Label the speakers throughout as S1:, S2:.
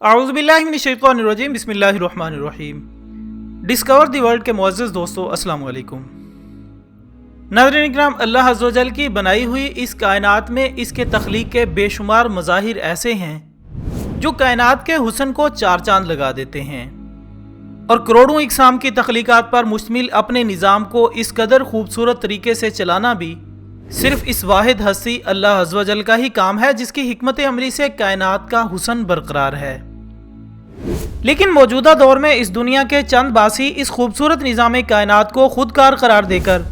S1: اعوذ باللہ من الشیطان الرجیم بسم اللہ الرحمن الرحیم۔ ڈسکور دی ورلڈ کے معزز دوستو، السلام علیکم۔ ناظرین اکرام، اللہ عز و جل کی بنائی ہوئی اس کائنات میں اس کے تخلیق کے بے شمار مظاہر ایسے ہیں جو کائنات کے حسن کو چار چاند لگا دیتے ہیں، اور کروڑوں اقسام کی تخلیقات پر مشتمل اپنے نظام کو اس قدر خوبصورت طریقے سے چلانا بھی صرف اس واحد ہستی اللہ عز و جل کا ہی کام ہے، جس کی حکمت عملی سے کائنات کا حسن برقرار ہے۔ لیکن موجودہ دور میں اس دنیا کے چند باسی اس خوبصورت نظام کائنات کو خود کار قرار دے کر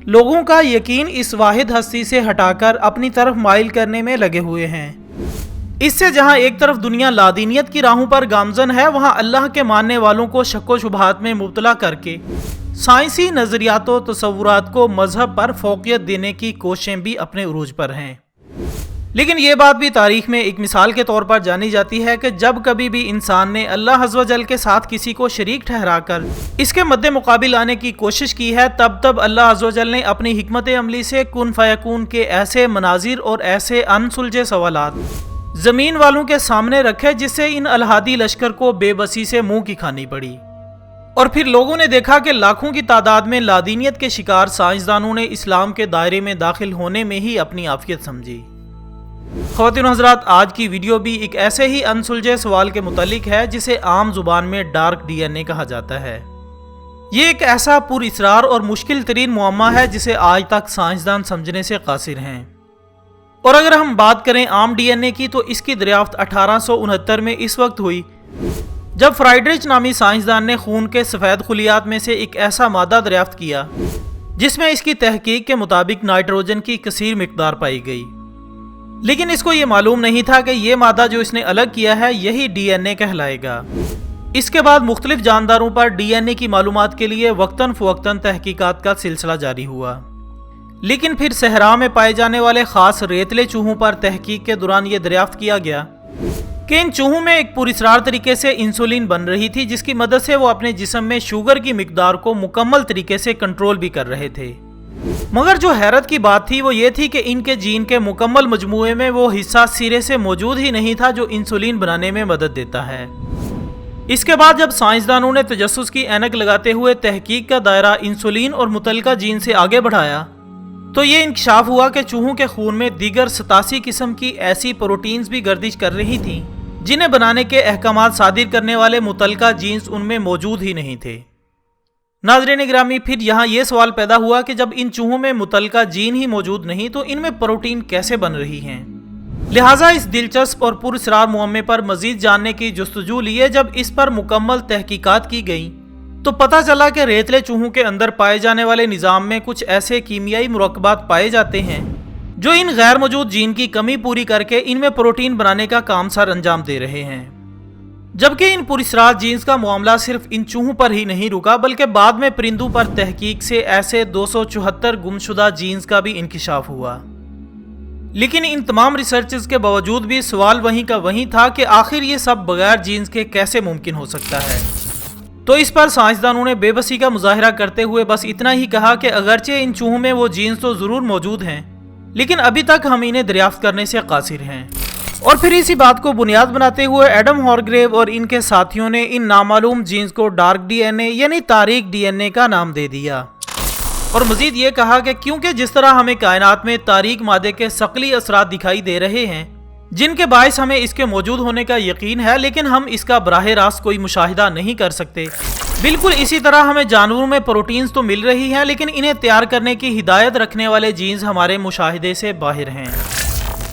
S1: لوگوں کا یقین اس واحد ہستی سے ہٹا کر اپنی طرف مائل کرنے میں لگے ہوئے ہیں۔ اس سے جہاں ایک طرف دنیا لادینیت کی راہوں پر گامزن ہے، وہاں اللہ کے ماننے والوں کو شک و شبہات میں مبتلا کر کے سائنسی نظریات و تصورات کو مذہب پر فوقیت دینے کی کوششیں بھی اپنے عروج پر ہیں۔ لیکن یہ بات بھی تاریخ میں ایک مثال کے طور پر جانی جاتی ہے کہ جب کبھی بھی انسان نے اللہ عز و جل کے ساتھ کسی کو شریک ٹھہرا کر اس کے مد مقابل آنے کی کوشش کی ہے، تب اللہ عز و جل نے اپنی حکمت عملی سے کن فیکون کے ایسے مناظر اور ایسے انسلجھے سوالات زمین والوں کے سامنے رکھے جس سے ان الہادی لشکر کو بے بسی سے منہ کی کھانی پڑی، اور پھر لوگوں نے دیکھا کہ لاکھوں کی تعداد میں لادینیت کے شکار سائنسدانوں نے اسلام کے دائرے میں داخل ہونے میں ہی اپنی عافیت سمجھی۔ خواتین و حضرات، آج کی ویڈیو بھی ایک ایسے ہی انسلجھے سوال کے متعلق ہے جسے عام زبان میں ڈارک ڈی این اے کہا جاتا ہے۔ یہ ایک ایسا پر اسرار اور مشکل ترین معمہ ہے جسے آج تک سائنسدان سمجھنے سے قاصر ہیں، اور اگر ہم بات کریں عام ڈی این اے کی تو اس کی دریافت 1869 میں اس وقت ہوئی جب فرائیڈرچ نامی سائنسدان نے خون کے سفید خلیات میں سے ایک ایسا مادہ دریافت کیا جس میں اس کی تحقیق کے مطابق نائٹروجن کی کثیر مقدار پائی گئی، لیکن اس کو یہ معلوم نہیں تھا کہ یہ مادہ جو اس نے الگ کیا ہے یہی ڈی این اے کہلائے گا۔ اس کے بعد مختلف جانداروں پر ڈی این اے کی معلومات کے لیے وقتاً فوقتاً تحقیقات کا سلسلہ جاری ہوا، لیکن پھر صحرا میں پائے جانے والے خاص ریتلے چوہوں پر تحقیق کے دوران یہ دریافت کیا گیا کہ ان چوہوں میں ایک پراسرار طریقے سے انسولین بن رہی تھی، جس کی مدد سے وہ اپنے جسم میں شوگر کی مقدار کو مکمل طریقے سے کنٹرول بھی کر رہے تھے۔ مگر جو حیرت کی بات تھی وہ یہ تھی کہ ان کے جین کے مکمل مجموعے میں وہ حصہ سرے سے موجود ہی نہیں تھا جو انسولین بنانے میں مدد دیتا ہے۔ اس کے بعد جب سائنسدانوں نے تجسس کی اینک لگاتے ہوئے تحقیق کا دائرہ انسولین اور متعلقہ جین سے آگے بڑھایا تو یہ انکشاف ہوا کہ چوہوں کے خون میں دیگر 87 قسم کی ایسی پروٹینز بھی گردش کر رہی تھیں جنہیں بنانے کے احکامات صادر کرنے والے متعلقہ جینز ان میں موجود ہی نہیں تھے۔ ناظرین گرامی، پھر یہاں یہ سوال پیدا ہوا کہ جب ان چوہوں میں متعلقہ جین ہی موجود نہیں تو ان میں پروٹین کیسے بن رہی ہیں؟ لہٰذا اس دلچسپ اور پراسرار معمے پر مزید جاننے کی جستجو لیے جب اس پر مکمل تحقیقات کی گئیں تو پتہ چلا کہ ریتلے چوہوں کے اندر پائے جانے والے نظام میں کچھ ایسے کیمیائی مرکبات پائے جاتے ہیں جو ان غیر موجود جین کی کمی پوری کر کے ان میں پروٹین بنانے کا کام سر انجام دے رہے ہیں، جبکہ ان پراسرار جینز کا معاملہ صرف ان چوہوں پر ہی نہیں رکا بلکہ بعد میں پرندوں پر تحقیق سے ایسے 274 گمشدہ جینز کا بھی انکشاف ہوا۔ لیکن ان تمام ریسرچز کے باوجود بھی سوال وہیں کا وہیں تھا کہ آخر یہ سب بغیر جینز کے کیسے ممکن ہو سکتا ہے۔ تو اس پر سائنسدانوں نے بے بسی کا مظاہرہ کرتے ہوئے بس اتنا ہی کہا کہ اگرچہ ان چوہوں میں وہ جینز تو ضرور موجود ہیں، لیکن ابھی تک ہم انہیں دریافت کرنے سے قاصر ہیں۔ اور پھر اسی بات کو بنیاد بناتے ہوئے ایڈم ہارگریو اور ان کے ساتھیوں نے ان نامعلوم جینز کو ڈارک ڈی این اے یعنی تاریک ڈی این اے کا نام دے دیا، اور مزید یہ کہا کہ کیونکہ جس طرح ہمیں کائنات میں تاریک مادے کے ثقلی اثرات دکھائی دے رہے ہیں جن کے باعث ہمیں اس کے موجود ہونے کا یقین ہے، لیکن ہم اس کا براہ راست کوئی مشاہدہ نہیں کر سکتے، بالکل اسی طرح ہمیں جانوروں میں پروٹینز تو مل رہی ہیں لیکن انہیں تیار کرنے کی ہدایت رکھنے والے جینز ہمارے مشاہدے سے باہر ہیں۔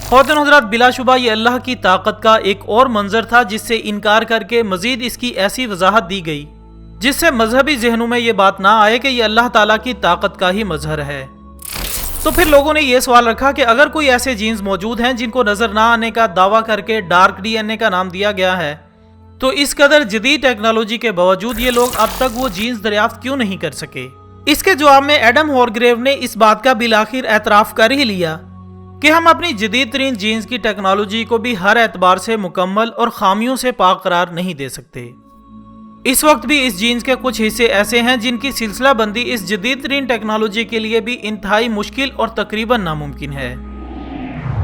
S1: خواتین حضرات، بلا شبہ یہ اللہ کی طاقت کا ایک اور منظر تھا جس سے انکار کر کے مزید اس کی ایسی وضاحت دی گئی جس سے مذہبی ذہنوں میں یہ بات نہ آئے کہ یہ اللہ تعالیٰ کی طاقت کا ہی مظہر ہے۔ تو پھر لوگوں نے یہ سوال رکھا کہ اگر کوئی ایسے جینز موجود ہیں جن کو نظر نہ آنے کا دعویٰ کر کے ڈارک ڈی این اے کا نام دیا گیا ہے، تو اس قدر جدید ٹیکنالوجی کے باوجود یہ لوگ اب تک وہ جینز دریافت کیوں نہیں کر سکے؟ اس کے جواب میں ایڈم ہارگریو نے اس بات کا بالآخر اعتراف کر ہی لیا کہ ہم اپنی جدید ترین جینز کی ٹیکنالوجی کو بھی ہر اعتبار سے مکمل اور خامیوں سے پاک قرار نہیں دے سکتے۔ اس وقت بھی اس جینز کے کچھ حصے ایسے ہیں جن کی سلسلہ بندی اس جدید ترین ٹیکنالوجی کے لیے بھی انتہائی مشکل اور تقریباً ناممکن ہے۔